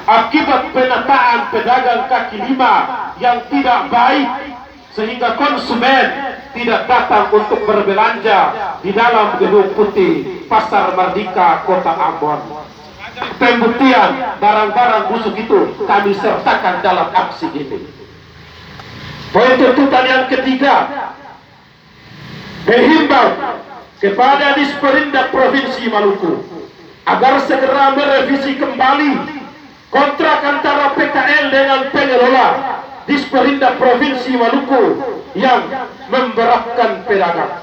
akibat penataan pedagang kaki lima yang tidak baik, sehingga konsumen tidak datang untuk berbelanja di dalam Gedung Putih Pasar Mardika Kota Ambon. Pembuktian barang-barang busuk itu kami sertakan dalam aksi ini. Poin tuntutan yang ketiga, menghimbau kepada Disperindak Provinsi Maluku agar segera merevisi kembali kontrak antara PKL dengan pengelola Disperindak Provinsi Maluku yang memberatkan pedagang.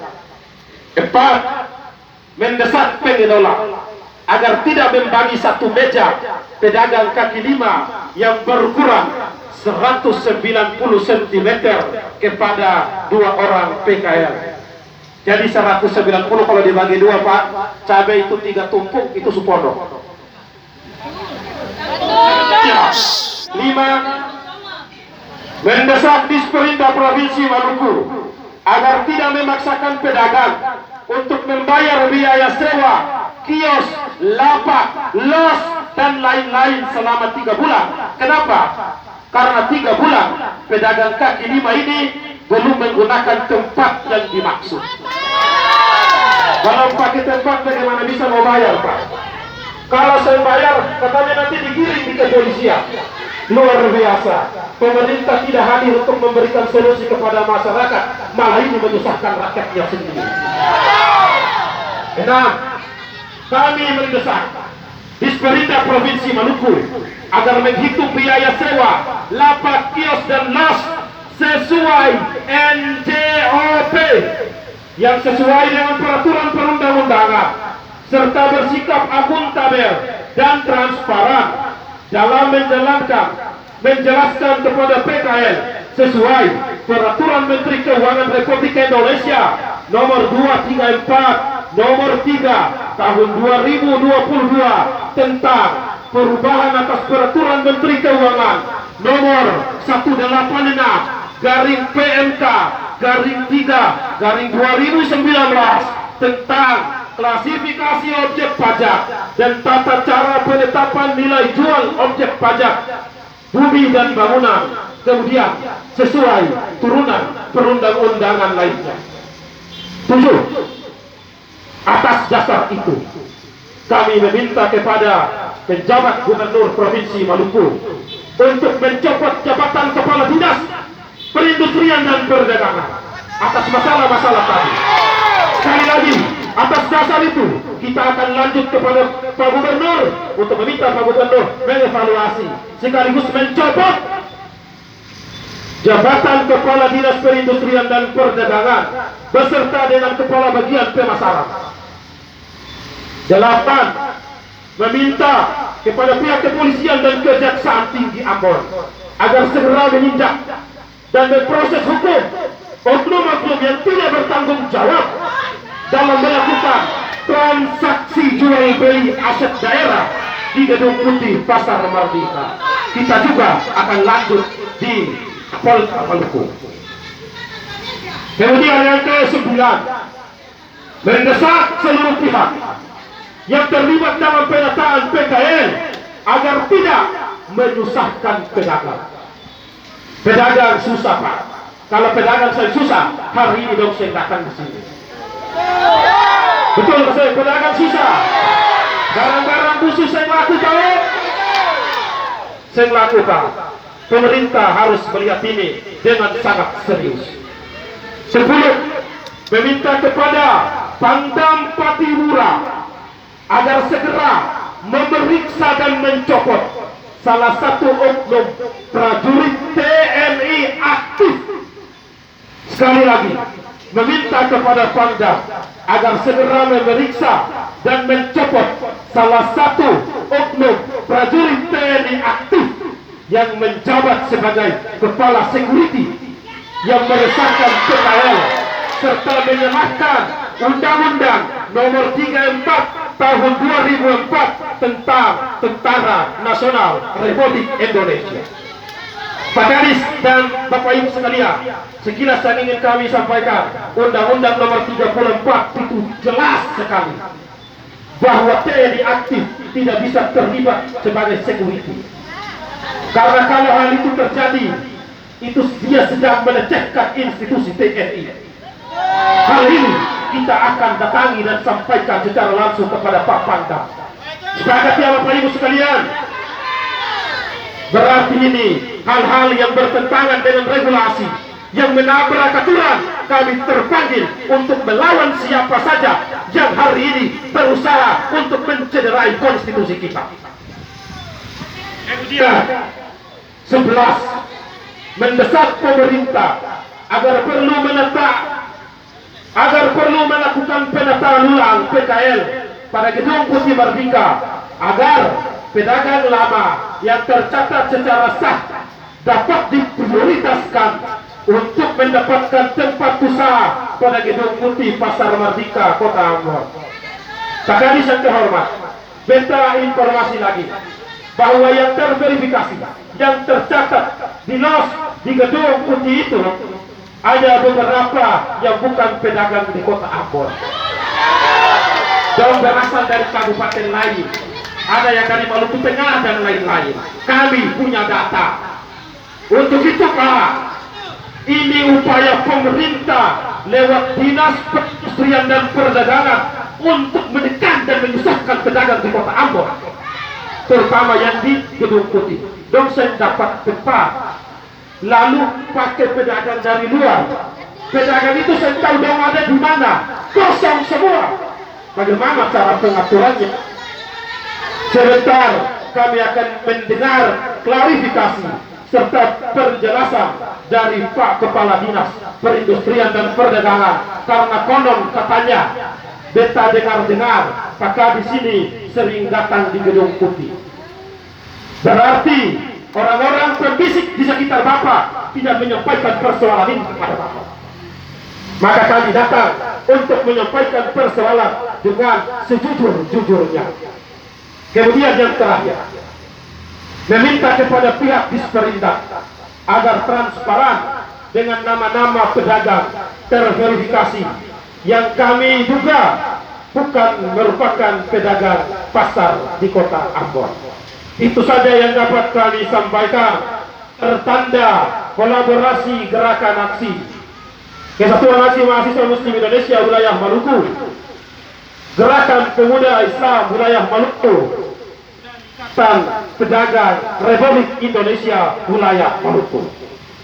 4. Mendesak pengelola agar tidak membagi satu meja pedagang kaki lima yang berkurang 190 cm kepada 2 orang PKL. Jadi 190 kalau dibagi 2, Pak, cabai itu 3 tumpuk, itu sepodo. 5. Mendesak Disperindak Provinsi Maluku agar tidak memaksakan pedagang untuk membayar biaya sewa kios, lapak, los, dan lain-lain selama 3 bulan. Kenapa? Karena 3 bulan pedagang kaki lima ini belum menggunakan tempat yang dimaksud. Kalau pakai tempat, bagaimana bisa mau bayar, Pak? Kalau saya bayar, katanya nanti digiring di kepolisian. Luar biasa. Pemerintah tidak hadir untuk memberikan solusi kepada masyarakat, malah ini menyusahkan rakyatnya sendiri. 6. Kami mendesak Disperindak Provinsi Maluku agar menghitung biaya sewa lapak, kios, dan los sesuai NJOP yang sesuai dengan peraturan perundang-undangan, serta bersikap akuntabel dan transparan dalam menjelaskan kepada PKL sesuai peraturan Menteri Keuangan Republik Indonesia nomor 234 nomor 3 tahun 2022 tentang perubahan atas peraturan Menteri Keuangan nomor 185/PMK/3/2019 tentang klasifikasi objek pajak dan tata cara penetapan nilai jual objek pajak bumi dan bangunan, kemudian sesuai turunan perundang-undangan lainnya. 7. Atas dasar itu, kami meminta kepada penjabat Gubernur Provinsi Maluku untuk mencopot jabatan Kepala Dinas Perindustrian dan Perdagangan atas masalah-masalah tadi. Sekali lagi, atas dasar itu kita akan lanjut kepada Pak Gubernur untuk meminta Pak Gubernur mengevaluasi sekaligus mencopot jabatan Kepala Dinas Perindustrian dan Perdagangan beserta dengan Kepala Bagian Pemasaran. 8. Meminta kepada pihak kepolisian dan Kejaksaan Tinggi Ambon agar segera menindak dan memproses hukum oknum-oknum yang tidak bertanggung jawab dalam melakukan transaksi jual beli aset daerah di Gedung Putih Pasar Mardika. Kita juga akan lanjut di Polda Maluku. Kemudian yang ke-9, mendesak seluruh pihak yang terlibat dalam penataan PKL agar tidak menyusahkan pedagang. Pedagang susah, Pak. Kalau pedagang saya susah, hari ini dong saya datang ke sini. Betul, saya pedagang susah. Barang-barang khusus saya lakukan. Saya lakukan. Pemerintah harus melihat ini dengan sangat serius. 10. Meminta kepada Pangdam Patihura agar segera memeriksa dan mencopot salah satu oknum prajurit TNI aktif. Sekali lagi, meminta kepada Pangdam agar segera memeriksa dan mencopot salah satu oknum prajurit TNI aktif yang menjabat sebagai kepala security yang meresahkan PKL serta menyalahkan Undang-Undang nomor 34 tahun 2004 tentang Tentara Nasional Republik Indonesia. Pak Kadis dan Bapak Ibu sekalian, sekilas yang ingin kami sampaikan, Undang-Undang nomor 34 itu jelas sekali bahwa TNI aktif tidak bisa terlibat sebagai security. Karena kalau hal itu terjadi, itu dia sedang melecehkan institusi TNI. Hal ini kita akan datangi dan sampaikan secara langsung kepada Pak Pangdam. Sepakat ya Bapak Ibu sekalian? Berarti ini hal-hal yang bertentangan dengan regulasi, yang menabrak aturan. Kami terpanggil untuk melawan siapa saja yang hari ini berusaha untuk mencederai konstitusi kita. Kemudian 11, mendesak pemerintah agar perlu melakukan penataan ulang PKL pada Gedung Putih Merdeka, agar pedagang lama yang tercatat secara sah dapat diprioritaskan untuk mendapatkan tempat usaha pada Gedung Putih Pasar Merdeka Kota Ambon. Sekali yang terhormat, beta informasi lagi bahwa yang terverifikasi, yang tercatat di los di Gedung Putih itu ada beberapa yang bukan pedagang di Kota Ambon, dan berasal dari kabupaten lain, ada yang dari Maluku Tengah dan lain-lain. Kami punya data. Untuk itu Pak, ini upaya pemerintah lewat Dinas Perindustrian dan Perdagangan untuk menekan dan menyusahkan pedagang di Kota Ambon, terutama yang di Gedung Putih. Dong saya dapat tempat, lalu pakai pedagang dari luar. Pedagang itu saya tahu dong ada di mana, kosong semua. Bagaimana cara pengaturannya? Sebentar kami akan mendengar klarifikasi serta penjelasan dari Pak Kepala Dinas Perindustrian dan Perdagangan, karena konon katanya beta dengar-dengar Kakak di sini sering datang di Gedung Putih. Berarti orang-orang berbisik di sekitar Bapak tidak menyampaikan persoalan ini kepada Bapak. Maka kami datang untuk menyampaikan persoalan dengan sejujur-jujurnya. Kemudian yang terakhir, meminta kepada pihak Disperindak agar transparan dengan nama-nama pedagang terverifikasi yang kami duga bukan merupakan pedagang pasar di Kota Ambon. Itu saja yang dapat kami sampaikan. Tertanda kolaborasi gerakan aksi Kesatuan Aksi Mahasiswa Muslim Indonesia wilayah Maluku, Gerakan Pemuda Islam wilayah Maluku, dan Pedagang Republik Indonesia wilayah Maluku.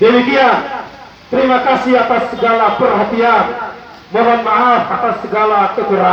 Demikian, terima kasih atas segala perhatian. Mohon maaf atas segala kekurangan.